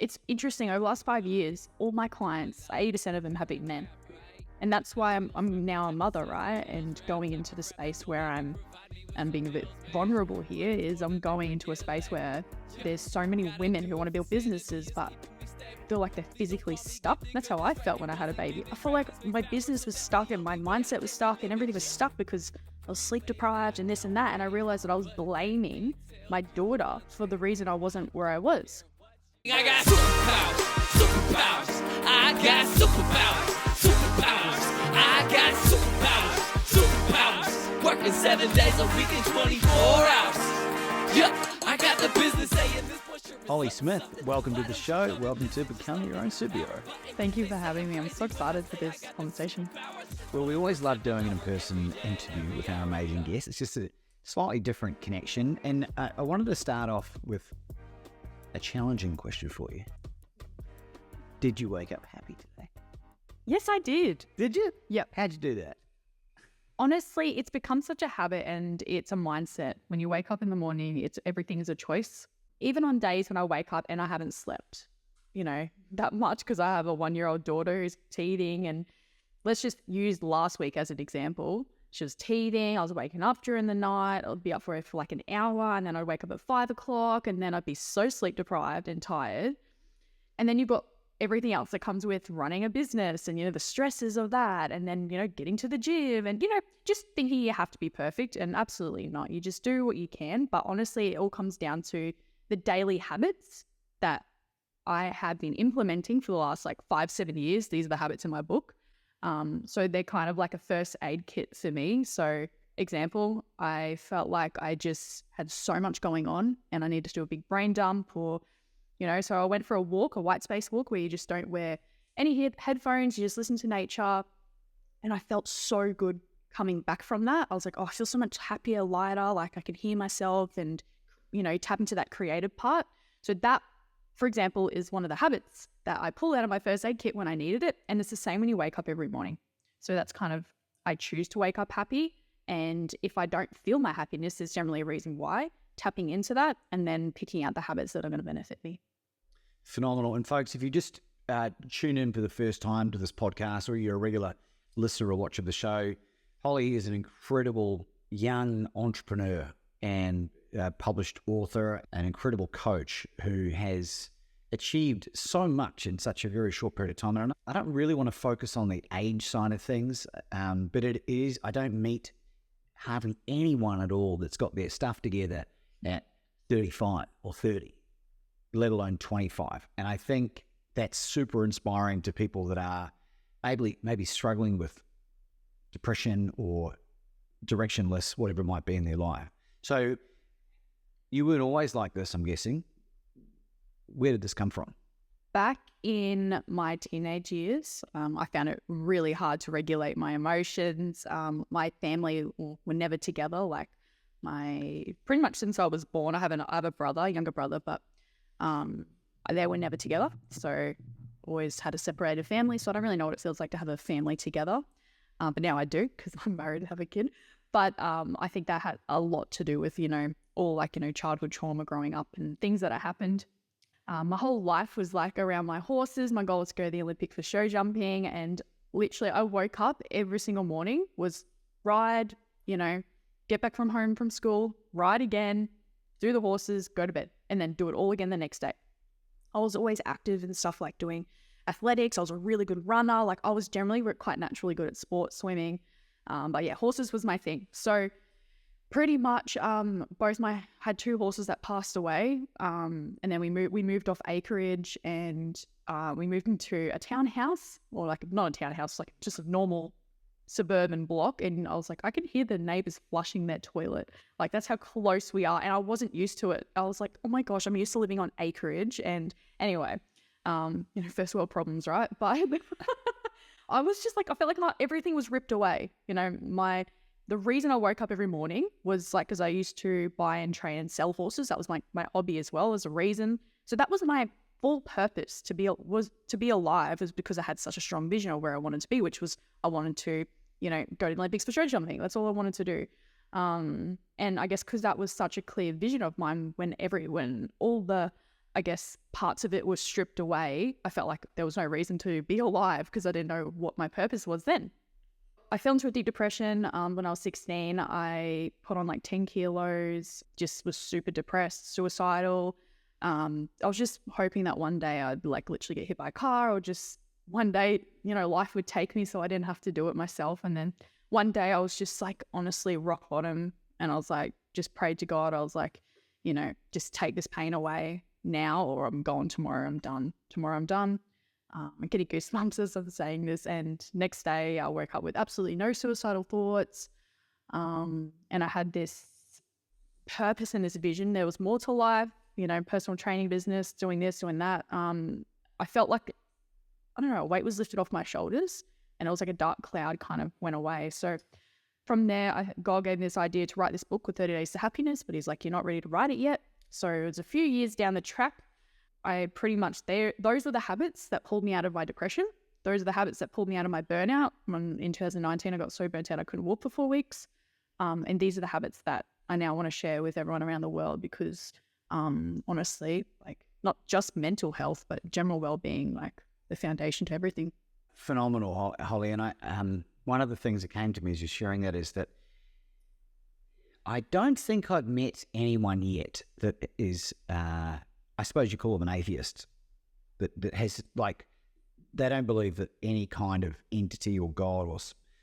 It's interesting. Over the last 5 years, all my clients, 80% of them have been men. And that's why I'm now a mother, right? And going into the space where I'm being a bit vulnerable here is I'm going into a space where there's so many women who want to build businesses, but feel like they're physically stuck. That's how I felt when I had a baby. I feel like my business was stuck and my mindset was stuck and everything was stuck because I was sleep deprived and this and that. And I realized that I was blaming my daughter for the reason I wasn't where I was. I got superpowers, superpowers. I got superpowers, superpowers. I got superpowers, superpowers. Working 7 days a week and 24 hours. Yep, I got the business saying this. Holly Smith, welcome to the show. Welcome to becoming your own superhero. Thank you for having me. I'm so excited for this conversation. Well, we always love doing an in-person interview with our amazing guests. It's just a slightly different connection. And I wanted to start off with a challenging question for you. Did you wake up happy today? Yes, I did. Did you? Yep. How'd you do that? Honestly, it's become such a habit and it's a mindset. When you wake up in the morning, everything is a choice. Even on days when I wake up and I haven't slept, that much because I have a 1-year-old daughter who's teething. And let's just use last week as an example. She was teething. I was waking up during the night. I'd be up for like an hour and then I'd wake up at 5 o'clock and then I'd be so sleep deprived and tired. And then you've got everything else that comes with running a business and, the stresses of that. And then, getting to the gym and, just thinking you have to be perfect, and absolutely not. You just do what you can. But honestly, it all comes down to the daily habits that I have been implementing for the last 5-7 years. These are the habits in my book. So they're kind of like a first aid kit for me. So example, I felt like I just had so much going on and I needed to do a big brain dump or, so I went for a walk, a white space walk where you just don't wear any headphones. You just listen to nature. And I felt so good coming back from that. I was like, oh, I feel so much happier, lighter. Like I can hear myself and, tap into that creative part. So that, for example, is one of the habits that I pull out of my first aid kit when I needed it. And it's the same when you wake up every morning. So that's kind of, I choose to wake up happy. And if I don't feel my happiness, there's generally a reason why. Tapping into that and then picking out the habits that are going to benefit me. Phenomenal. And folks, if you just tune in for the first time to this podcast or you're a regular listener or watcher of the show, Holly is an incredible young entrepreneur and published author, an incredible coach who has achieved so much in such a very short period of time. And I don't really want to focus on the age side of things, but I don't meet hardly anyone at all that's got their stuff together at 35 or 30, let alone 25. And I think that's super inspiring to people that are maybe struggling with depression or directionless, whatever it might be in their life. So you weren't always like this, I'm guessing. Where did this come from? Back in my teenage years, I found it really hard to regulate my emotions. My family were never together. Pretty much since I was born, I have a brother, younger brother, but they were never together. So always had a separated family. So I don't really know what it feels like to have a family together. But now I do because I'm married and have a kid. But I think that had a lot to do with, all childhood trauma growing up and things that happened. My whole life was around my horses. My goal was to go to the Olympics for show jumping. And literally I woke up every single morning, was ride, get back from home from school, ride again, do the horses, go to bed, and then do it all again the next day. I was always active and stuff like doing athletics. I was a really good runner. I was generally quite naturally good at sports, swimming. But yeah, horses was my thing. So pretty much had 2 horses that passed away. And then we moved off acreage and we moved into a townhouse, or not a townhouse, just a normal suburban block. And I was like, I can hear the neighbors flushing their toilet. That's how close we are. And I wasn't used to it. I was like, oh my gosh, I'm used to living on acreage. And anyway, first world problems, right? But I was just I felt like everything was ripped away. The reason I woke up every morning was because I used to buy and train and sell horses. That was my hobby as well as a reason. So that was my full purpose to be alive, was because I had such a strong vision of where I wanted to be, which was I wanted to, go to the Olympics for show jumping. That's all I wanted to do. And I guess because that was such a clear vision of mine, when all the I guess, parts of it were stripped away, I felt like there was no reason to be alive because I didn't know what my purpose was then. I fell into a deep depression when I was 16. I put on like 10 kilos, just was super depressed, suicidal. I was just hoping that one day I'd like literally get hit by a car, or just one day, life would take me so I didn't have to do it myself. And then one day I was just like, honestly, rock bottom. And I was like, just prayed to God. I was like, just take this pain away now, or I'm gone tomorrow. I'm done. Tomorrow I'm done. I'm getting goosebumps as I'm saying this. And next day I woke up with absolutely no suicidal thoughts. And I had this purpose and this vision. There was more to life, personal training business, doing this, doing that. I felt like, I don't know, a weight was lifted off my shoulders, and it was like a dark cloud kind of went away. So from there, God gave me this idea to write this book with 30 Days to Happiness, but he's like, you're not ready to write it yet. So it was a few years down the track. I pretty much, those were the habits that pulled me out of my depression. Those are the habits that pulled me out of my burnout. In 2019, I got so burnt out I couldn't walk for 4 weeks. And these are the habits that I now want to share with everyone around the world, because honestly, like, not just mental health, but general well-being, like the foundation to everything. Phenomenal, Holly. And one of the things that came to me as you're sharing that is that I don't think I've met anyone yet that is, I suppose you call them an atheist, that has, like, they don't believe that any kind of entity or God or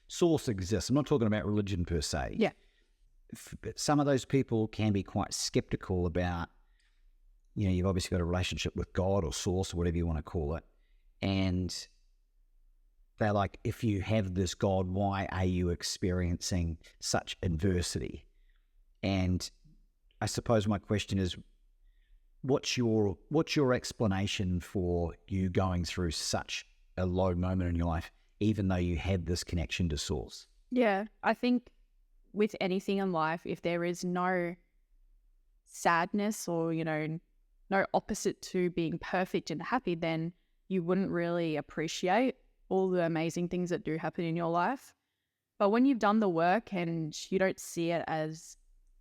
source exists. I'm not talking about religion per se. Yeah. But some of those people can be quite skeptical about, you've obviously got a relationship with God or source or whatever you want to call it. And they're like, if you have this God, why are you experiencing such adversity? And I suppose my question is, what's your explanation for you going through such a low moment in your life, even though you had this connection to source? Yeah, I think with anything in life, if there is no sadness or, no opposite to being perfect and happy, then you wouldn't really appreciate all the amazing things that do happen in your life. But when you've done the work and you don't see it as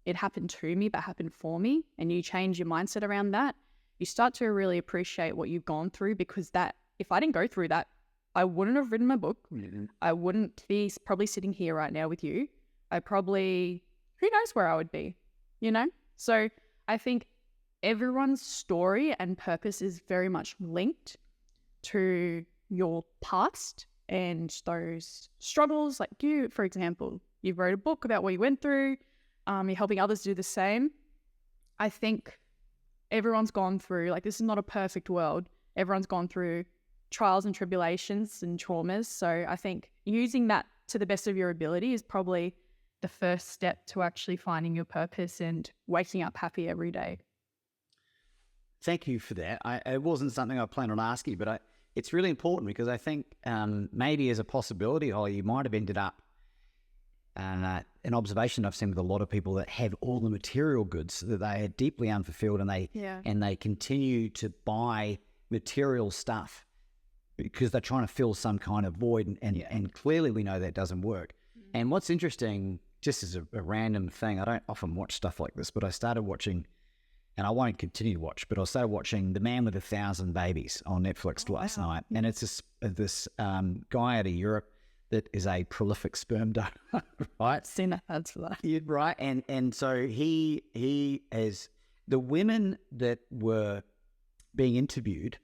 it happened to me, but happened for me, and you change your mindset around that, you start to really appreciate what you've gone through, because that, if I didn't go through that, I wouldn't have written my book. Mm-hmm. I wouldn't be probably sitting here right now with you. I probably, who knows where I would be, So I think everyone's story and purpose is very much linked to your past and those struggles. Like you, for example, you wrote a book about what you went through. You're helping others do the same. I think everyone's gone through, like, this is not a perfect world. Everyone's gone through trials and tribulations and traumas. So I think using that to the best of your ability is probably the first step to actually finding your purpose and waking up happy every day. Thank you for that. It wasn't something I planned on asking, but it's really important, because I think maybe as a possibility, Holly, you might have ended up, an observation I've seen with a lot of people that have all the material goods, that they are deeply unfulfilled, and they continue to buy material stuff because they're trying to fill some kind of void, and clearly we know that doesn't work. Mm-hmm. And what's interesting, just as a random thing, I don't often watch stuff like this, but I started watching, and I won't continue to watch, but I started watching The Man with 1,000 Babies on Netflix last night. And it's this guy out of Europe that is a prolific sperm donor, right? Seen that ads for that. Yeah, right. And so he has, the women that were being interviewed,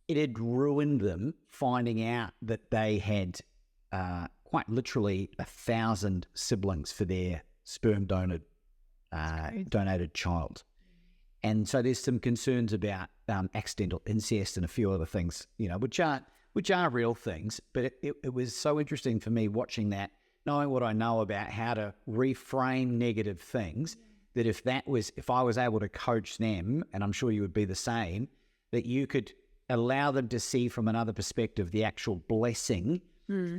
it had ruined them finding out that they had quite literally 1,000 siblings for their sperm donated child. And so there's some concerns about accidental incest and a few other things, which are real things. But it was so interesting for me watching that, knowing what I know about how to reframe negative things, that if I was able to coach them, and I'm sure you would be the same, that you could allow them to see from another perspective the actual blessing,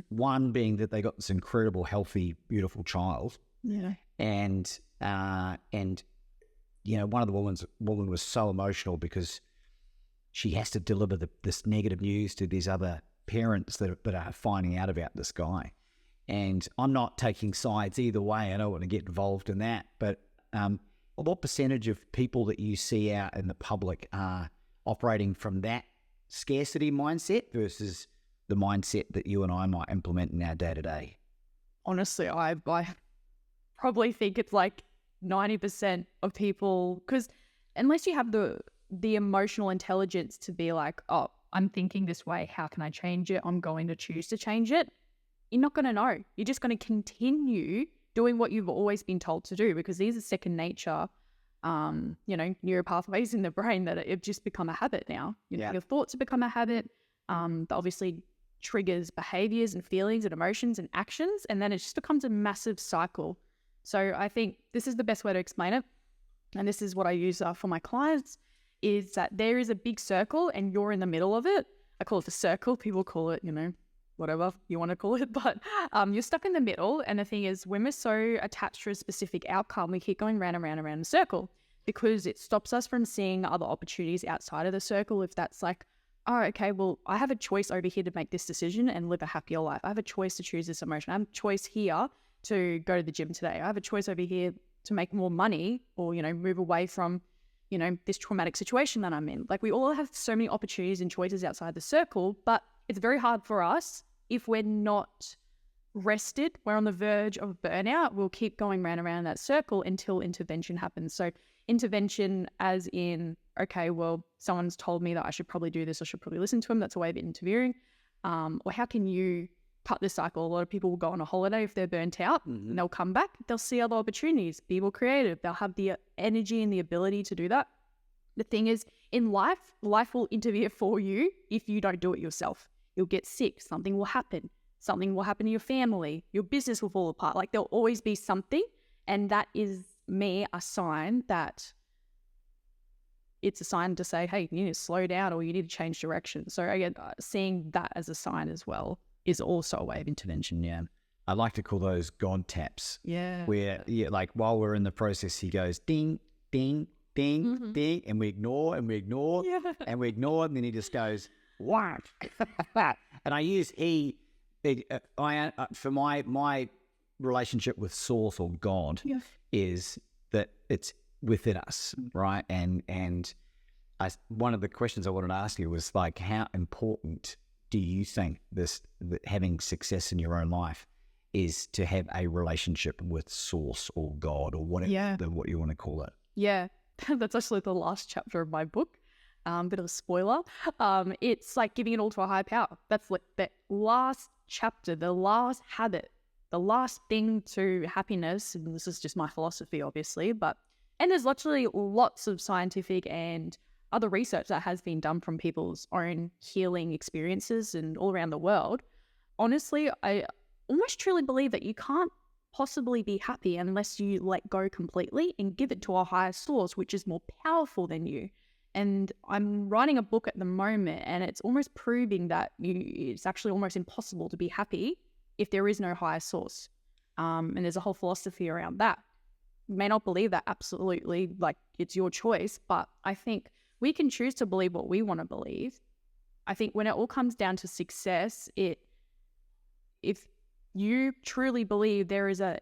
one being that they got this incredible, healthy, beautiful child. Yeah. And one of the woman was so emotional because she has to deliver this negative news to these other parents that are finding out about this guy. And I'm not taking sides either way. I don't want to get involved in that. But what percentage of people that you see out in the public are operating from that scarcity mindset versus the mindset that you and I might implement in our day-to-day? Honestly, I probably think it's like 90% of people, because unless you have the emotional intelligence to be like, oh, I'm thinking this way, how can I change it? I'm going to choose to change it. You're not going to know. You're just going to continue doing what you've always been told to do, because these are second nature, neural pathways in the brain that have just become a habit now. Your thoughts have become a habit. That obviously triggers behaviors and feelings and emotions and actions, and then it just becomes a massive cycle. So I think this is the best way to explain it, and this is what I use for my clients, is that there is a big circle and you're in the middle of it. I call it the circle. People call it, whatever you want to call it, but you're stuck in the middle. And the thing is, when we're so attached to a specific outcome, we keep going round and round and round in a circle, because it stops us from seeing other opportunities outside of the circle. If that's like, oh, okay, well, I have a choice over here to make this decision and live a happier life. I have a choice to choose this emotion. I have a choice here to go to the gym today. I have a choice over here to make more money, or, move away from, this traumatic situation that I'm in. Like, we all have so many opportunities and choices outside the circle, but it's very hard for us if we're not rested. We're on the verge of burnout. We'll keep going round and round that circle until intervention happens. So intervention as in, okay, well, someone's told me that I should probably do this. I should probably listen to them. That's a way of interviewing. Or how can you cut this cycle? A lot of people will go on a holiday if they're burnt out, and they'll come back. They'll see other opportunities, be more creative. They'll have the energy and the ability to do that. The thing is, in life will interfere for you if you don't do it yourself. You'll get sick. Something will happen. Something will happen to your family. Your business will fall apart. Like, there'll always be something. And that is a sign that it's a sign to say, hey, you need to slow down, or you need to change direction. So again, seeing that as a sign as well is also a way of intervention. Yeah. I like to call those God taps. Yeah. Where, like, while we're in the process, he goes ding, ding, ding, ding, and we ignore and we ignore and we ignore, and then he just goes, what? And I use for my relationship with Source or God is that it's within us, right? And one of the questions I wanted to ask you was, like, how important do you think that having success in your own life is to have a relationship with Source or God or whatever what you want to call it? Yeah, that's actually the last chapter of my book. Bit of a spoiler. It's like giving it all to a higher power. That's like the last chapter, the last habit, the last thing to happiness. And this is just my philosophy, obviously, and there's literally lots of scientific and other research that has been done from people's own healing experiences and all around the world. Honestly, I almost truly believe that you can't possibly be happy unless you let go completely and give it to a higher source, which is more powerful than you. And I'm writing a book at the moment, and it's almost proving that it's actually almost impossible to be happy if there is no higher source. And there's a whole philosophy around that. You may not believe that absolutely, like, it's your choice, but I think we can choose to believe what we want to believe. I think when it all comes down to success, if you truly believe there is a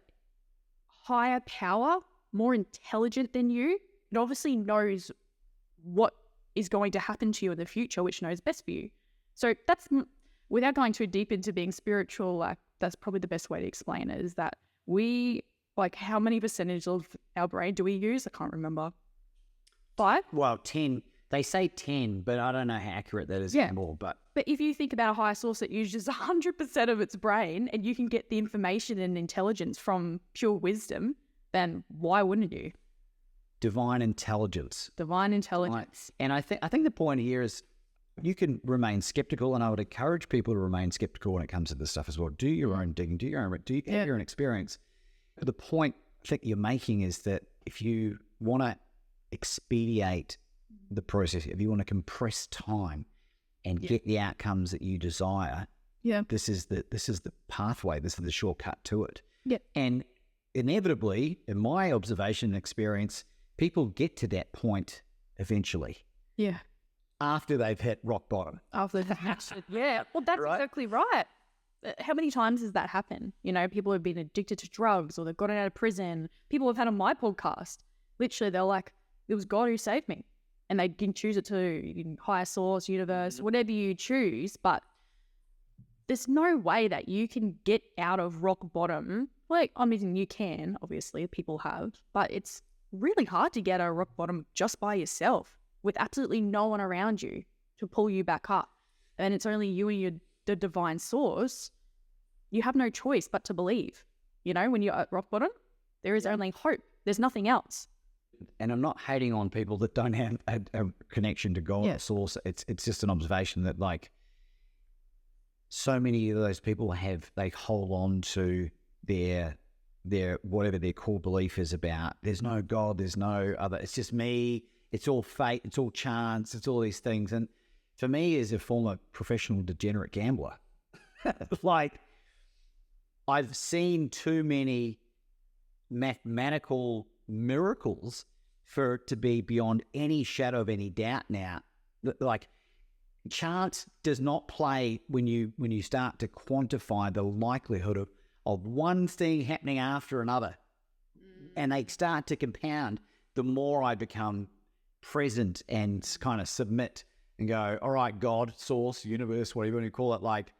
higher power, more intelligent than you, it obviously knows what is going to happen to you in the future, which knows best for you. So that's, without going too deep into being spiritual, like, that's probably the best way to explain it, is that how many percentage of our brain do we use? I can't remember. 5? Well, 10. They say 10, but I don't know how accurate that is anymore. But if you think about a higher source that uses 100% of its brain, and you can get the information and intelligence from pure wisdom, then why wouldn't you? Divine intelligence. And I think the point here is you can remain skeptical, and I would encourage people to remain skeptical when it comes to this stuff as well. Do your own digging, do your own experience. The point I think you're making is that if you want to expedite the process, if you want to compress time and get the outcomes that you desire, this is the pathway, this is the shortcut to it. And inevitably, in my observation and experience, people get to that point eventually. After they've hit rock bottom. Well, that's right. Exactly right. How many times has that happened? People have been addicted to drugs, or they've gotten out of prison. People have had on my podcast, literally they're like, it was God who saved me. And they can choose it to higher source, universe, whatever you choose. But there's no way that you can get out of rock bottom. Like, I mean, you can, obviously, people have, but it's really hard to get out of rock bottom just by yourself with absolutely no one around you to pull you back up. And it's only you and the divine source. You have no choice but to believe. You know, when you're at rock bottom, there is only hope. There's nothing else. And I'm not hating on people that don't have a connection to God or source. It's just an observation that, like, so many of those people they hold on to their whatever their core belief is about. There's no God, there's no other. It's just me. It's all fate. It's all chance. It's all these things. And for me, as a former professional degenerate gambler, like, I've seen too many mathematical miracles for it to be beyond any shadow of any doubt now. Like, chance does not play when you start to quantify the likelihood of one thing happening after another. And they start to compound the more I become present and kind of submit and go, all right, God, source, universe, whatever you want to call it, like,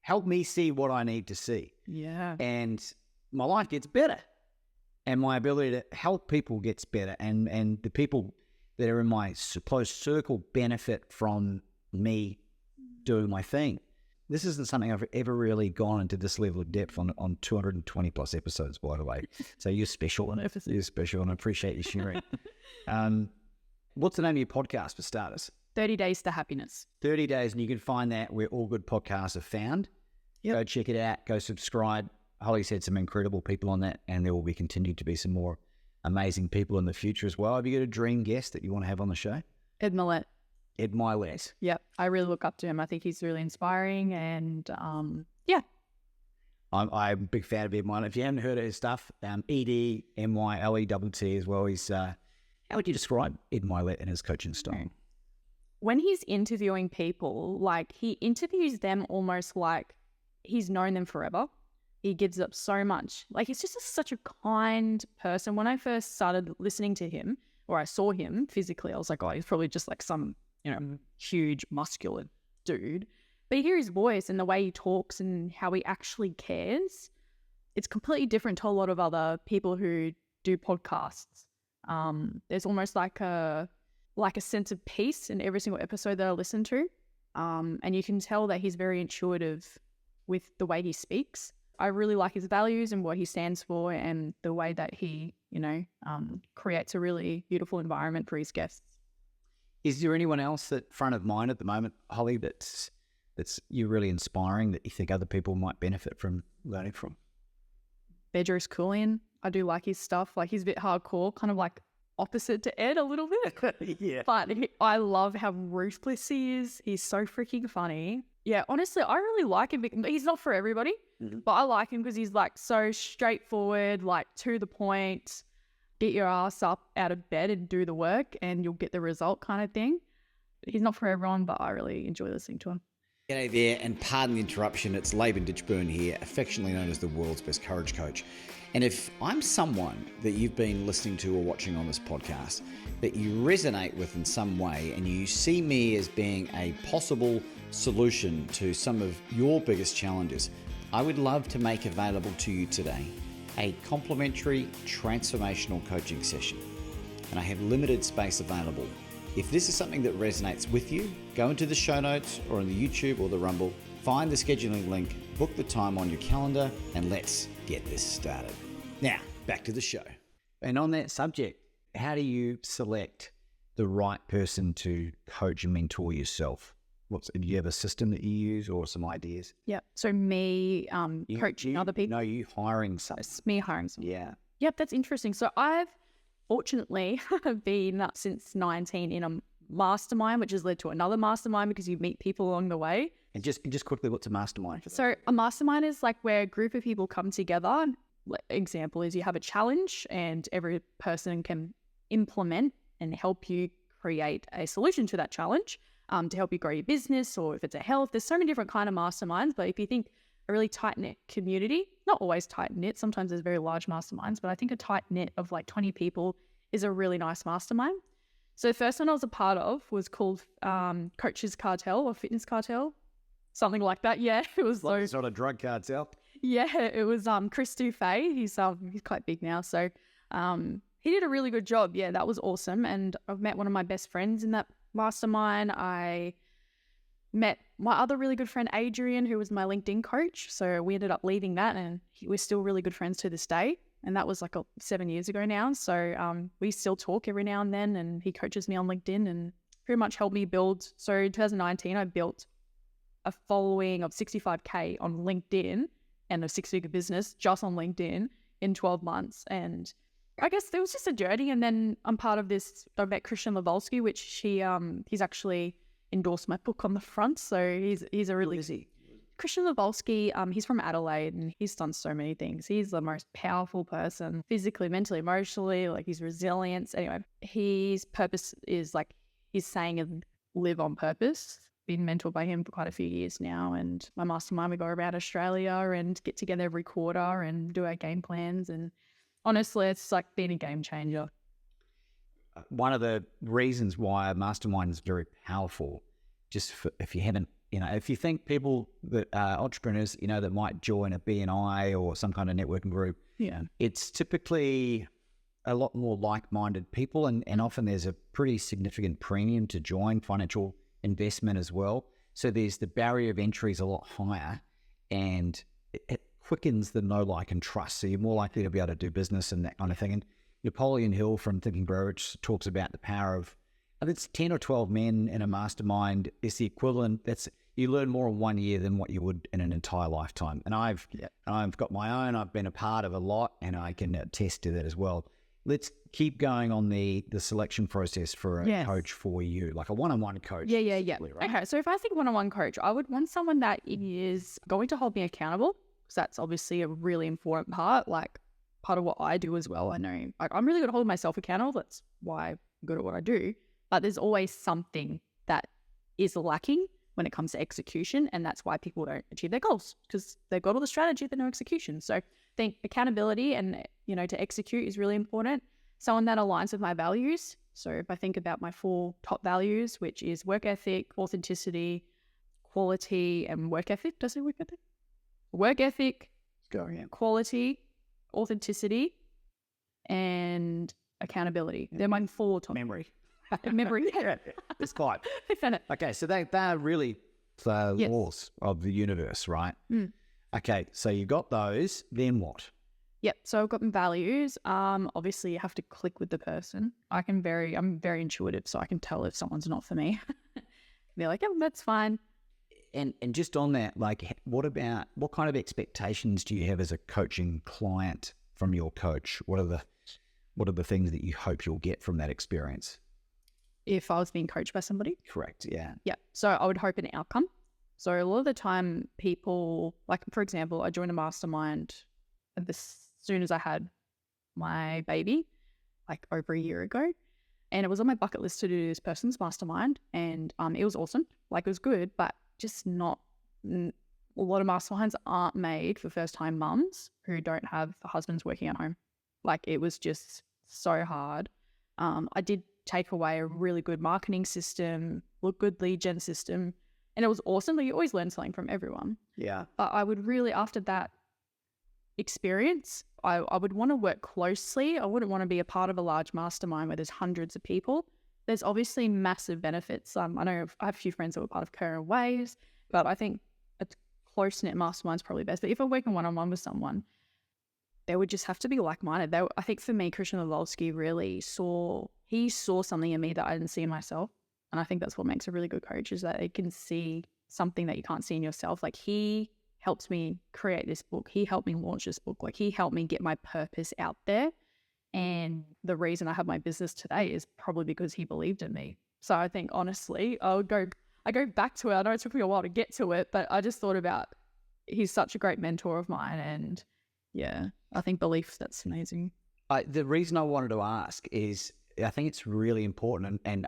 help me see what I need to see. Yeah. And my life gets better. And my ability to help people gets better. And the people that are in my close circle benefit from me doing my thing. This isn't something I've ever really gone into this level of depth on 220 plus episodes, by the way. So you're special. You're special, and I appreciate you sharing. What's the name of your podcast for starters? 30 Days to Happiness. 30 Days, and you can find that where all good podcasts are found. Yep. Go check it out. Go subscribe. Holly's had some incredible people on that, and there will be continued to be some more amazing people in the future as well. Have you got a dream guest that you want to have on the show? Ed Millett. Ed Millett. Yep. I really look up to him. I think he's really inspiring, and I'm a big fan of Ed Millett. If you haven't heard of his stuff, EDMYLETT as well. He's how would you describe Ed Millett and his coaching style? When he's interviewing people, like, he interviews them almost like he's known them forever. He gives up so much. Like, he's just such a kind person. When I first started listening to him, or I saw him physically, I was like, oh, he's probably just like some, huge muscular dude. But you hear his voice and the way he talks and how he actually cares. It's completely different to a lot of other people who do podcasts. There's almost like a sense of peace in every single episode that I listen to. And you can tell that he's very intuitive with the way he speaks. I really like his values and what he stands for, and the way that he, creates a really beautiful environment for his guests. Is there anyone else that front of mind at the moment, Holly, that's you really inspiring, that you think other people might benefit from learning from? Bedros Keuilian. I do like his stuff. Like, he's a bit hardcore, kind of like opposite to Ed a little bit. Yeah. But I love how ruthless he is. He's so freaking funny. Yeah, honestly, I really like him. He's not for everybody, but I like him because he's like so straightforward, like to the point, get your ass up out of bed and do the work and you'll get the result kind of thing. He's not for everyone, but I really enjoy listening to him. G'day there, and pardon the interruption, it's Laban Ditchburn here, affectionately known as the world's best courage coach. And if I'm someone that you've been listening to or watching on this podcast that you resonate with in some way, and you see me as being a possible solution to some of your biggest challenges, I would love to make available to you today a complimentary transformational coaching session. And I have limited space available. If this is something that resonates with you, go into the show notes or in the YouTube or the Rumble, find the scheduling link, book the time on your calendar, and let's get this started. Now, back to the show. And on that subject, how do you select the right person to coach and mentor yourself? Do you have a system that you use or some ideas? Yeah. So me coaching other people? No, you hiring someone. It's me hiring someone. Yeah. Yep, that's interesting. So I've fortunately been since 19 in a mastermind, which has led to another mastermind because you meet people along the way. And just quickly, what's a mastermind? So a mastermind is like where a group of people come together. Example is you have a challenge and every person can implement and help you create a solution to that challenge to help you grow your business, or if it's a health. There's so many different kind of masterminds, but if you think a really tight-knit community, not always tight-knit, sometimes there's very large masterminds, but I think a tight-knit of like 20 people is a really nice mastermind. So the first one I was a part of was called Coaches Cartel or Fitness Cartel, something like that. Yeah, it was so. It's not a drug cartel. Yeah, it was Chris Dufay. He's quite big now, so he did a really good job. Yeah, that was awesome. And I've met one of my best friends in that mastermind. I met my other really good friend Adrian, who was my LinkedIn coach. So we ended up leaving that, and we're still really good friends to this day. And that was like 7 years ago now. So we still talk every now and then, and he coaches me on LinkedIn and pretty much helped me build. So in 2019, I built a following of 65K on LinkedIn and a 6-figure business just on LinkedIn in 12 months. And I guess there was just a journey. And then I'm part of this. I met Christian Lawolski, which he's actually endorsed my book on the front. So he's a really... Who is he? Christian Lawolski, he's from Adelaide and he's done so many things. He's the most powerful person, physically, mentally, emotionally, like his resilience. Anyway, his purpose is like his saying of live on purpose. Been mentored by him for quite a few years now. And my mastermind, we go around Australia and get together every quarter and do our game plans. And honestly, it's like been a game changer. One of the reasons why a mastermind is very powerful, just for, if you haven't, if you think people that are entrepreneurs, that might join a BNI or some kind of networking group, it's typically a lot more like-minded people, and often there's a pretty significant premium to join financial investment as well. So there's the barrier of entry is a lot higher, and it quickens the know, like, and trust. So you're more likely to be able to do business and that kind of thing. And Napoleon Hill from Thinking Brokerage talks about the power of, I think it's 10 or 12 men in a mastermind is the equivalent. You learn more in 1 year than what you would in an entire lifetime. And I've got my own. I've been a part of a lot, and I can attest to that as well. Let's keep going on the selection process for a coach for you, like a one-on-one coach. Yeah. Right? Okay, so if I think one-on-one coach, I would want someone that is going to hold me accountable, because that's obviously a really important part, like part of what I do as well. I know I'm really good at holding myself accountable. That's why I'm good at what I do. But there's always something that is lacking when it comes to execution, and that's why people don't achieve their goals, because they've got all the strategy but no execution. So I think accountability and to execute is really important. Someone that aligns with my values. So if I think about my 4 top values, which is work ethic, authenticity, quality, and work ethic. Does it work ethic? Work ethic, quality, authenticity, and accountability. They're my 4 top. Memory. Memory. It's 5. Okay, so they're really the laws of the universe, right? Okay, so you got those, then what? Yep, so I've got my values. Obviously you have to click with the person. I'm very intuitive, so I can tell if someone's not for me. They're like, that's fine. And just on that, like, what kind of expectations do you have as a coaching client from your coach? What are the things that you hope you'll get from that experience? If I was being coached by somebody? Correct, yeah. Yeah, so I would hope an outcome. So a lot of the time people, like, for example, I joined a mastermind as soon as I had my baby, like over a year ago. And it was on my bucket list to do this person's mastermind. And it was awesome. Like, it was good, but just not, a lot of masterminds aren't made for first-time mums who don't have husbands working at home. Like, it was just so hard. I did take away a really good marketing system, good lead gen system, and it was awesome. Like, you always learn something from everyone. Yeah. But I would really, after that experience, I would want to work closely. I wouldn't want to be a part of a large mastermind where there's hundreds of people. There's obviously massive benefits. I know I have a few friends that were part of Current Waves, but I think a close-knit mastermind is probably best. But if I'm working one-on-one with someone, they would just have to be like-minded. I think for me, Christian Lawolski really saw something in me that I didn't see in myself. And I think that's what makes a really good coach, is that they can see something that you can't see in yourself. Like, he helped me create this book. He helped me launch this book. Like, he helped me get my purpose out there. And the reason I have my business today is probably because he believed in me. So I think, honestly, I go back to it. I know it took me a while to get to it, but I just thought about, he's such a great mentor of mine. And yeah, I think belief, that's amazing. The reason I wanted to ask is, I think it's really important, and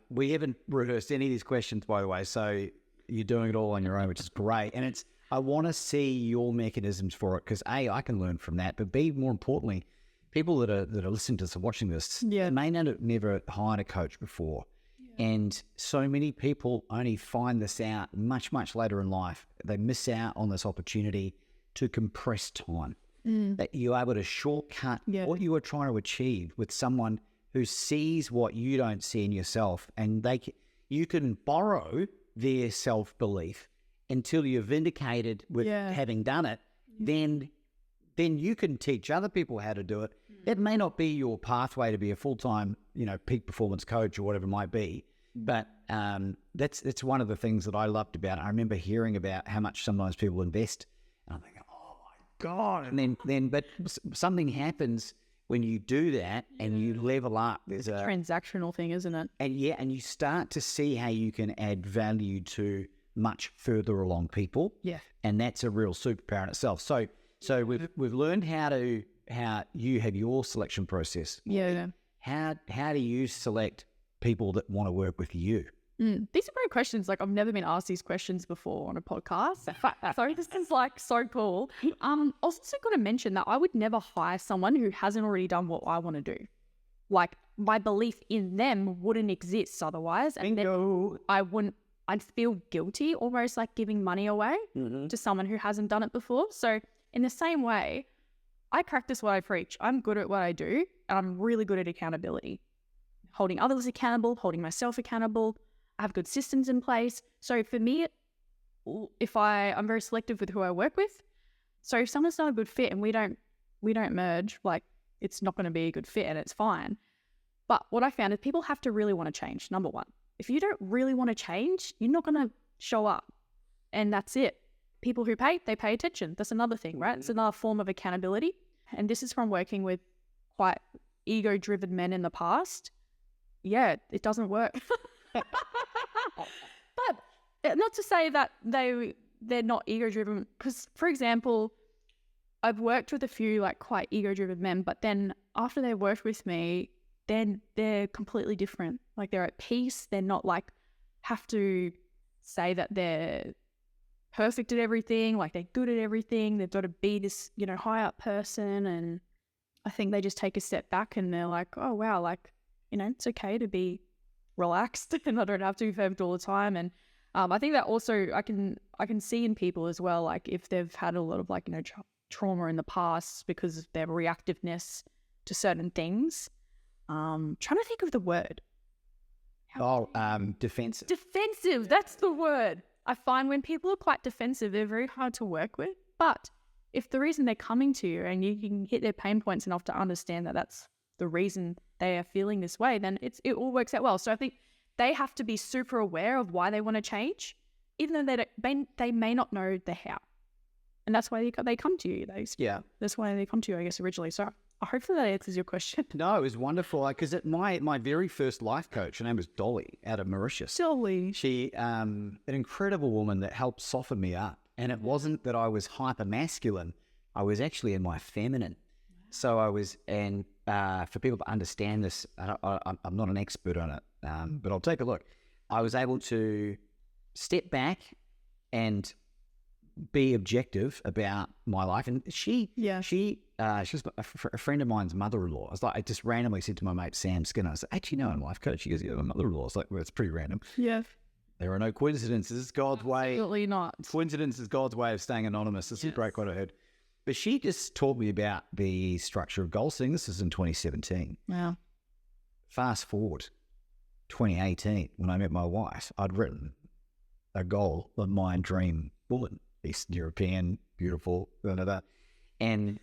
we haven't rehearsed any of these questions, by the way, so you're doing it all on your own, which is great. And I want to see your mechanisms for it, because A, I can learn from that, but B, more importantly, people that are listening to this and watching this may not have never hired a coach before. And so many people only find this out much, much later in life. They miss out on this opportunity to compress time, that you're able to shortcut what you are trying to achieve with someone who sees what you don't see in yourself, and you can borrow their self-belief until you're vindicated with having done it. Then you can teach other people how to do it. It may not be your pathway to be a full-time, peak performance coach or whatever it might be, but that's one of the things that I loved about it. I remember hearing about how much sometimes people invest, and I'm thinking, oh my God. And then but something happens when you do that and you level up. There's a transactional thing, isn't it? And you start to see how you can add value to much further along people. Yeah. And that's a real superpower in itself. So we've learned how you have your selection process. Yeah. How do you select people that want to work with you? These are great questions. Like, I've never been asked these questions before on a podcast. So this is like so cool. I was also going to mention that I would never hire someone who hasn't already done what I want to do. Like, my belief in them wouldn't exist otherwise. And then I'd feel guilty, almost like giving money away to someone who hasn't done it before. So in the same way, I practice what I preach. I'm good at what I do, and I'm really good at accountability. Holding others accountable, holding myself accountable. I have good systems in place. So for me, I'm very selective with who I work with. So if someone's not a good fit and we don't merge, like, it's not going to be a good fit, and it's fine. But what I found is people have to really want to change, number one. If you don't really want to change, you're not going to show up. And that's it. People who pay attention. That's another thing, right? It's another form of accountability. And this is from working with quite ego-driven men in the past. Yeah, it doesn't work. But not to say that they're not ego-driven, because, for example, I've worked with a few like quite ego-driven men, but then after they worked with me, then they're completely different. Like, they're at peace. They're not like have to say that they're perfect at everything, like they're good at everything. They've got to be this, high up person. And I think they just take a step back and they're like, oh wow, like, it's okay to be relaxed and I don't have to be perfect all the time. And I think that also I can see in people as well, like if they've had a lot of like, trauma in the past because of their reactiveness to certain things. Trying to think of the word. Defensive. Defensive, that's the word. I find when people are quite defensive, they're very hard to work with. But if the reason they're coming to you and you can hit their pain points enough to understand that that's the reason they are feeling this way, then it all works out well. So I think they have to be super aware of why they want to change, even though they may not know the how. And that's why they come to you. That's why they come to you, I guess, originally. So hopefully that answers your question. No, it was wonderful. Because my very first life coach, her name was Dolly out of Mauritius. Dolly. She, an incredible woman that helped soften me up. And it wasn't that I was hyper masculine. I was actually in my feminine. So I was, and for people to understand this, I'm not an expert on it, but I'll take a look. I was able to step back and be objective about my life. And she's a friend of mine's mother-in-law. I just randomly said to my mate Sam Skinner, I said, actually, no, I'm a life coach. She goes, yeah, my mother-in-law. I was like, well, it's pretty random. Yeah. There are no coincidences. It's God's way. Absolutely not. Coincidence is God's way of staying anonymous. This is a great quote I heard. But she just taught me about the structure of goal setting. This is in 2017. Wow. Fast forward, 2018, when I met my wife, I'd written a goal of my dream woman, Eastern European, beautiful, and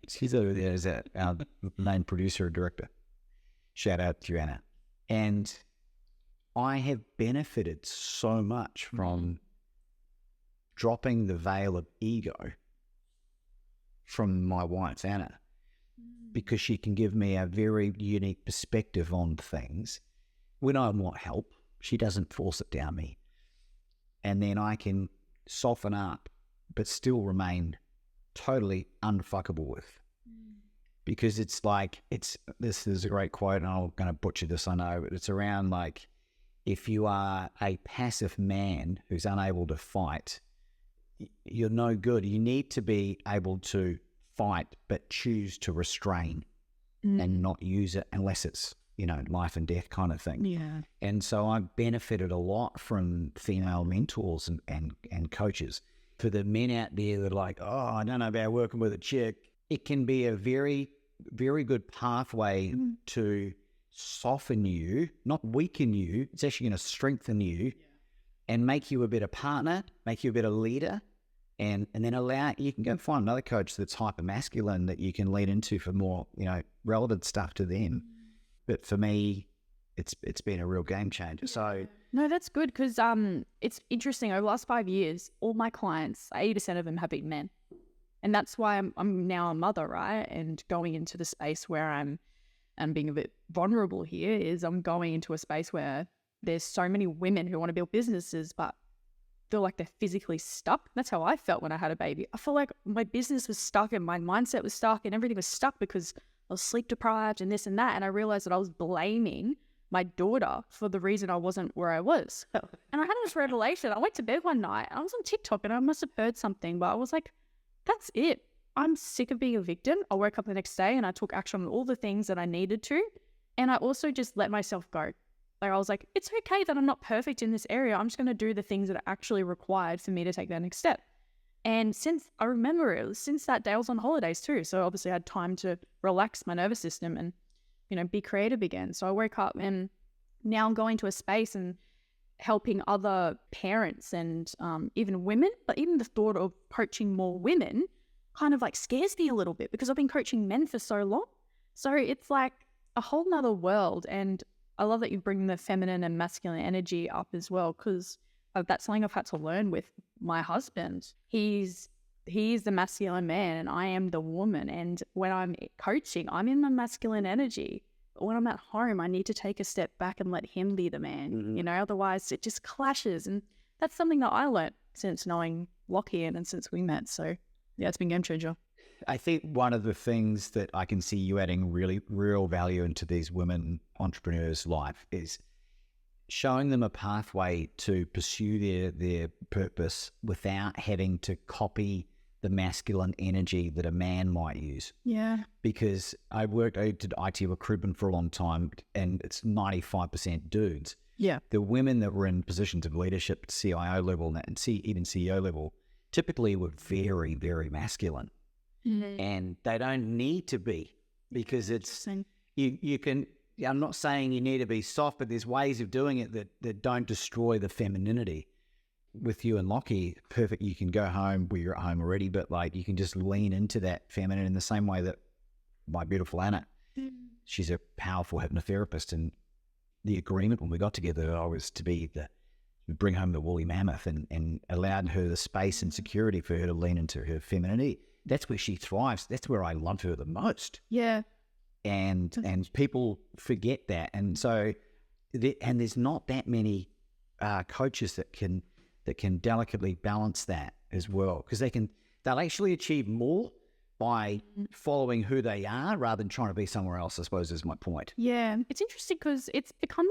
she's over there as our main producer and director. Shout out to Anna. And I have benefited so much from dropping the veil of ego from my wife, Anna, because she can give me a very unique perspective on things. When I want help, she doesn't force it down me. And then I can soften up, but still remain totally unfuckable with. Because it's like, this is a great quote, and I'm going to butcher this, I know, but it's around like, if you are a passive man who's unable to fight, you're no good. You need to be able to fight, but choose to restrain and not use it unless it's, life and death kind of thing. Yeah. And so I've benefited a lot from female mentors and coaches. For the men out there that are like, oh, I don't know about working with a chick, it can be a very, very good pathway to soften you, not weaken you. It's actually going to strengthen you and make you a better partner, make you a better leader. And then you can go find another coach that's hyper masculine that you can lean into for more, relevant stuff to them. But for me, it's been a real game changer. So no, that's good because it's interesting. Over the last 5 years, all my clients, 80% of them have been men, and that's why I'm now a mother, right? And going into the space where I'm being a bit vulnerable here is I'm going into a space where there's so many women who want to build businesses, but feel like they're physically stuck. That's how I felt when I had a baby. I felt like my business was stuck and my mindset was stuck and everything was stuck because I was sleep deprived and this and that. And I realized that I was blaming my daughter for the reason I wasn't where I was. And I had this revelation. I went to bed one night and I was on TikTok and I must have heard something, but I was like, that's it. I'm sick of being a victim. I woke up the next day and I took action on all the things that I needed to. And I also just let myself go. Like I was like, it's okay that I'm not perfect in this area. I'm just going to do the things that are actually required for me to take that next step. And since I remember it was since that day, I was on holidays too. So obviously I had time to relax my nervous system and, be creative again. So I woke up and now I'm going to a space and helping other parents and even women, but even the thought of coaching more women kind of like scares me a little bit because I've been coaching men for so long. So it's like a whole nother world. And I love that you bring the feminine and masculine energy up as well, because that's something I've had to learn with my husband. He's the masculine man and I am the woman. And when I'm coaching, I'm in my masculine energy. But when I'm at home, I need to take a step back and let him be the man, otherwise it just clashes. And that's something that I learned since knowing Lockie and since we met. So yeah, it's been game changer. I think one of the things that I can see you adding really real value into these women entrepreneurs' life is showing them a pathway to pursue their purpose without having to copy the masculine energy that a man might use. Yeah. Because I did IT recruitment for a long time and it's 95% dudes. Yeah. The women that were in positions of leadership, CIO level and even CEO level, typically were very, very masculine. Mm-hmm. And they don't need to be, because it's, you can, I'm not saying you need to be soft, but there's ways of doing it that don't destroy the femininity. With you and Lockie, perfect, you can go home where you're at home already, but like you can just lean into that feminine in the same way that my beautiful Anna, she's a powerful hypnotherapist, and the agreement when we got together, I was to bring home the woolly mammoth and allowed her the space and security for her to lean into her femininity. That's where she thrives. That's where I love her the most. Yeah. And people forget that. And so, there's not that many coaches that can delicately balance that as well, because they'll actually achieve more by following who they are rather than trying to be somewhere else, I suppose, is my point. Yeah. It's interesting because it's become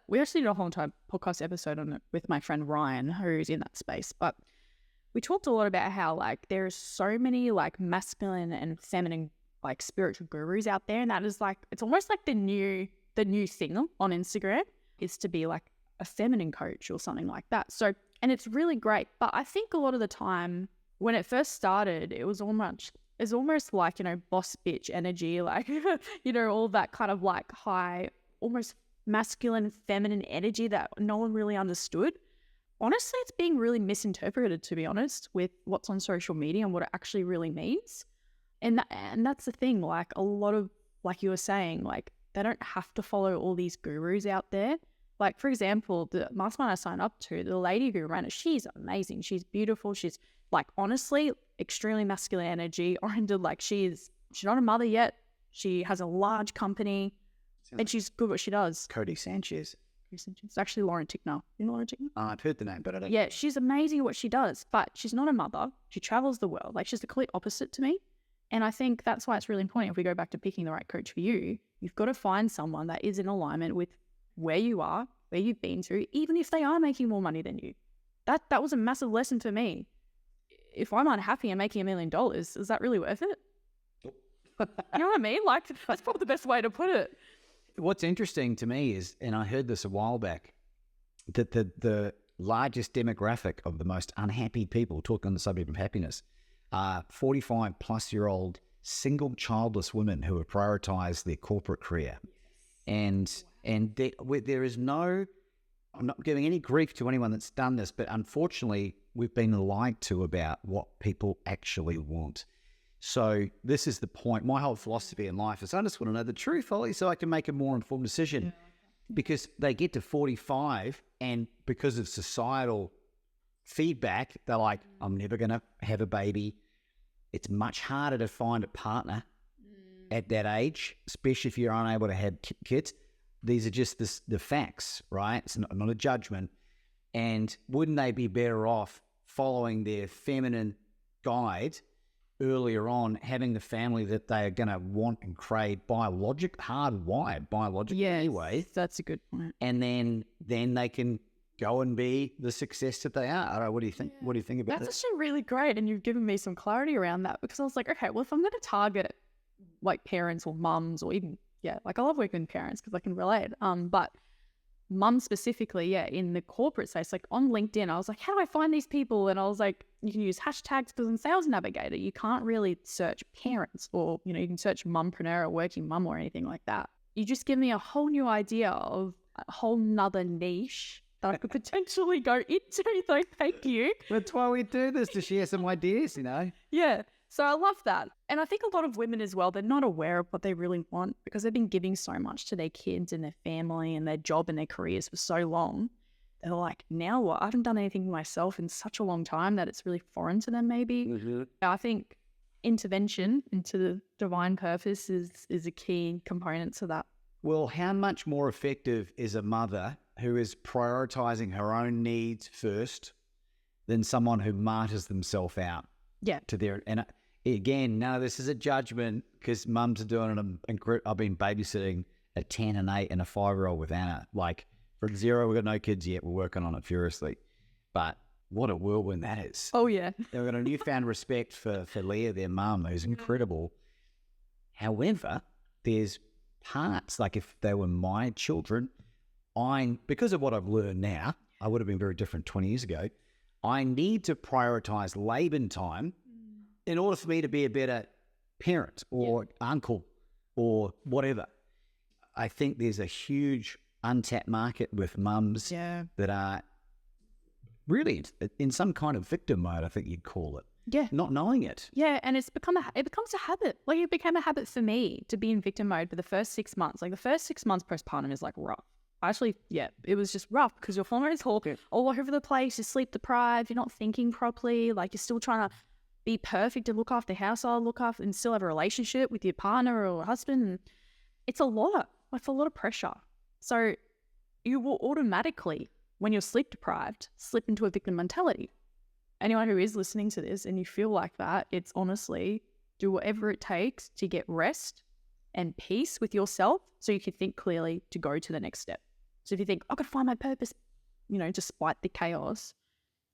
we actually did a whole entire podcast episode on it with my friend Ryan, who's in that space, but we talked a lot about how like there's so many like masculine and feminine like spiritual gurus out there, and that is like, it's almost like the new thing on Instagram is to be like a feminine coach or something like that. So, and it's really great, but I think a lot of the time when it first started, it was almost like, boss bitch energy, like, all that kind of like high, almost masculine, feminine energy that no one really understood. Honestly, it's being really misinterpreted, to be honest, with what's on social media and what it actually really means. And that's the thing, like a lot of, like you were saying, like they don't have to follow all these gurus out there. Like, for example, the mastermind I signed up to, the lady who ran it, she's amazing. She's beautiful. She's like, honestly, extremely masculine energy oriented. Like she's not a mother yet. She has a large company and she's good at what she does. Cody Sanchez. It's actually Lauren Tickner. You know Lauren Tickner? I've heard the name, but I don't. Yeah, she's amazing at what she does, but she's not a mother. She travels the world. Like she's the complete opposite to me. And I think that's why it's really important, if we go back to picking the right coach for you, you've got to find someone that is in alignment with where you are, where you've been to, even if they are making more money than you. That was a massive lesson for me. If I'm unhappy and making $1 million, is that really worth it? You know what I mean? Like, that's probably the best way to put it. What's interesting to me is, and I heard this a while back, that the largest demographic of the most unhappy people, talking on the subject of happiness, are 45-plus-year-old single childless women who have prioritized their corporate career. And there is no, I'm not giving any grief to anyone that's done this, but unfortunately, we've been lied to about what people actually want. So this is the point. My whole philosophy in life is I just want to know the truth, Holly, so I can make a more informed decision. Because they get to 45 and because of societal feedback, they're like, I'm never going to have a baby. It's much harder to find a partner at that age, especially if you're unable to have kids. These are just the facts, right? It's not a judgment. And wouldn't they be better off following their feminine guide earlier on, having the family that they are going to want and crave, hardwired biologically anyway? That's a good point. And then they can go and be the success that they are. I don't know, what do you think? What do you think about that? That's actually really great, and you've given me some clarity around that, because I was like, okay, well, if I'm going to target like parents or mums, or even like I love working with parents because I can relate. But mums specifically, in the corporate space, like on LinkedIn, I was like, how do I find these people? And I was like, you can use hashtags, because in Sales Navigator, you can't really search parents, or you can search mumpreneur or working mum or anything like that. You just give me a whole new idea of a whole nother niche that I could potentially go into. So thank you. That's why we do this, to share some ideas, Yeah. So I love that. And I think a lot of women as well, they're not aware of what they really want, because they've been giving so much to their kids and their family and their job and their careers for so long. They're like, now what? I haven't done anything for myself in such a long time that it's really foreign to them maybe. Mm-hmm. I think intervention into the divine purpose is a key component to that. Well, how much more effective is a mother who is prioritizing her own needs first than someone who martyrs themselves out to their... And again, none of this is a judgment, because mums are doing it. I've been babysitting a 10 and 8 and a 5-year-old with Anna. Like, from 0, we've got no kids yet. We're working on it furiously. But what a whirlwind that is. Oh, yeah. They've got a newfound respect for Leah, their mum, who's incredible. However, there's parts, like if they were my children, because of what I've learned now, I would have been very different 20 years ago. I need to prioritize Laban time in order for me to be a better parent or uncle or whatever. I think there's a huge untapped market with mums that are really in some kind of victim mode, I think you'd call it. Yeah. Not knowing it. Yeah, and it becomes a habit. Like, it became a habit for me to be in victim mode for the first 6 months. Like, the first 6 months postpartum is like rough. Actually, it was just rough, because your hormones all over the place. You're sleep deprived. You're not thinking properly. Like, you're still trying to be perfect and look after the household, and still have a relationship with your partner or husband. And it's a lot. It's a lot of pressure. So you will automatically, when you're sleep deprived, slip into a victim mentality. Anyone who is listening to this and you feel like that, it's honestly, do whatever it takes to get rest and peace with yourself so you can think clearly to go to the next step. So if you think, I've got to find my purpose, despite the chaos,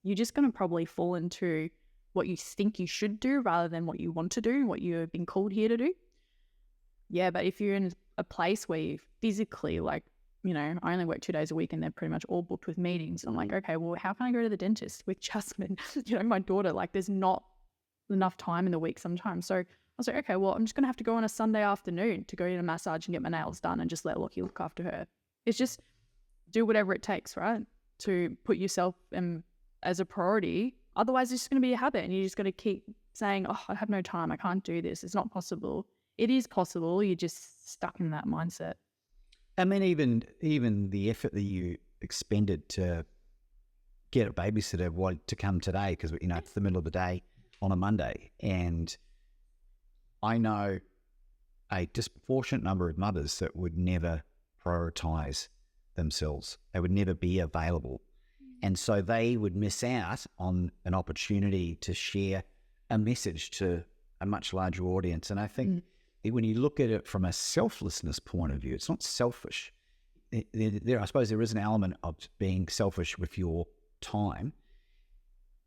you're just going to probably fall into what you think you should do rather than what you want to do, what you have been called here to do. Yeah, but if you're in a place where you physically, I only work 2 days a week and they're pretty much all booked with meetings. I'm like, okay, well, how can I go to the dentist with Jasmine? My daughter, there's not enough time in the week sometimes. So I was like, okay, well, I'm just going to have to go on a Sunday afternoon to go get a massage and get my nails done and just let Lockie look after her. It's just do whatever it takes, right? To put yourself as a priority. Otherwise, it's just going to be a habit and you're just going to keep saying, oh, I have no time. I can't do this. It's not possible. It is possible. You're just stuck in that mindset. I mean, even the effort that you expended to get a babysitter to come today, because it's the middle of the day on a Monday, and I know a disproportionate number of mothers that would never prioritize themselves. They would never be available, and so they would miss out on an opportunity to share a message to a much larger audience. And I think when you look at it from a selflessness point of view, it's not selfish. I suppose there is an element of being selfish with your time,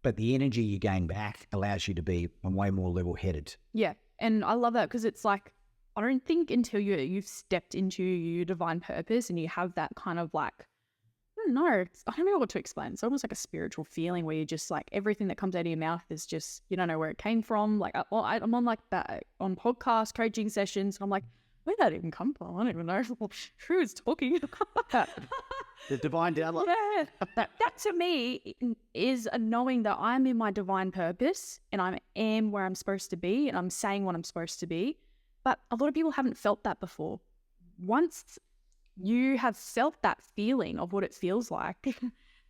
but the energy you gain back allows you to be way more level-headed. Yeah. And I love that because it's like, I don't think until you've stepped into your divine purpose and you have that kind of like, I don't know, I don't know what to explain. It's almost like a spiritual feeling where you're just like, everything that comes out of your mouth is just, you don't know where it came from. Like, I'm on like that on podcast coaching sessions. I'm like, where did that even come from? I don't even know who is talking. The divine download. Yeah, that to me is a knowing that I'm in my divine purpose and I am where I'm supposed to be and I'm saying what I'm supposed to be. But a lot of people haven't felt that before. Once you have felt that feeling of what it feels like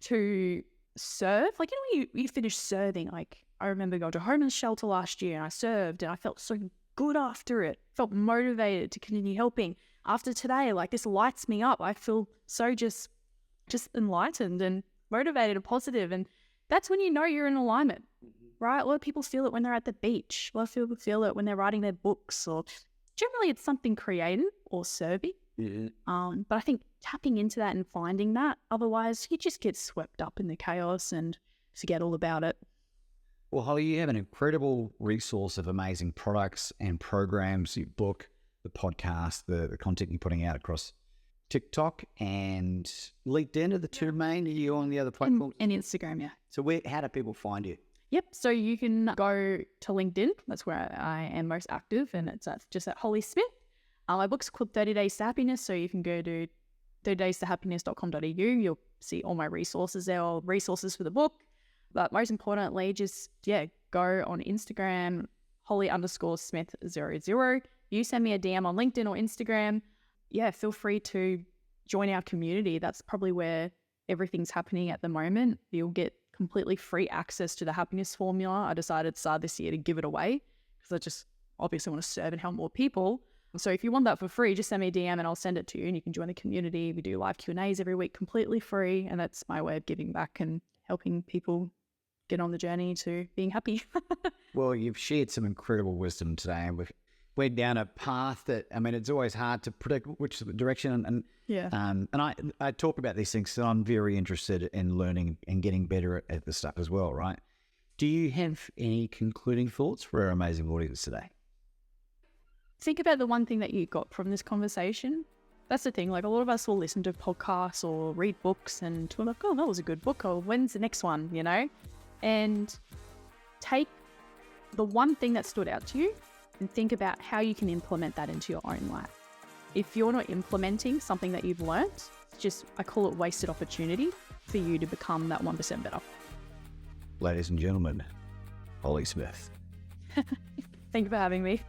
to serve, like, you know, when you finish serving, like I remember going to a homeless shelter last year and I served and I felt so good after it, felt motivated to continue helping. After today, like, this lights me up. I feel so just enlightened and motivated and positive. And that's when you know you're in alignment, right? A lot of people feel it when they're at the beach. A lot of people feel it when they're writing their books, or generally it's something creative or serving. But I think tapping into that and finding that, otherwise you just get swept up in the chaos and forget all about it. Well, Holly, you have an incredible resource of amazing products and programs, your book, the podcast, the content you're putting out across TikTok and LinkedIn are the two main. Are you on the other platforms? And Instagram, yeah. So how do people find you? Yep. So you can go to LinkedIn. That's where I am most active, and it's just at Holly Smith. My book's called 30 Days to Happiness. So you can go to 30daystohappiness.com.au. You'll see all my resources there, all resources for the book. But most importantly, just, go on Instagram, Holly_Smith00. You send me a DM on LinkedIn or Instagram. Yeah, feel free to join our community. That's probably where everything's happening at the moment. You'll get completely free access to the happiness formula. I decided at the start of this year to give it away because I just obviously want to serve and help more people. So if you want that for free, just send me a DM and I'll send it to you and you can join the community. We do live Q&As every week completely free, and that's my way of giving back and helping people get on the journey to being happy. Well, you've shared some incredible wisdom today, and we've went down a path that, I mean, it's always hard to predict which direction. And I talk about these things, so I'm very interested in learning and getting better at this stuff as well, right? Do you have any concluding thoughts for our amazing audience today? Think about the one thing that you got from this conversation. That's the thing. Like, a lot of us will listen to podcasts or read books and we're like, oh, that was a good book. Or when's the next one, you know? And take the one thing that stood out to you and think about how you can implement that into your own life. If you're not implementing something that you've learnt, I call it wasted opportunity for you to become that 1% better. Ladies and gentlemen, Holly Smith. Thank you for having me.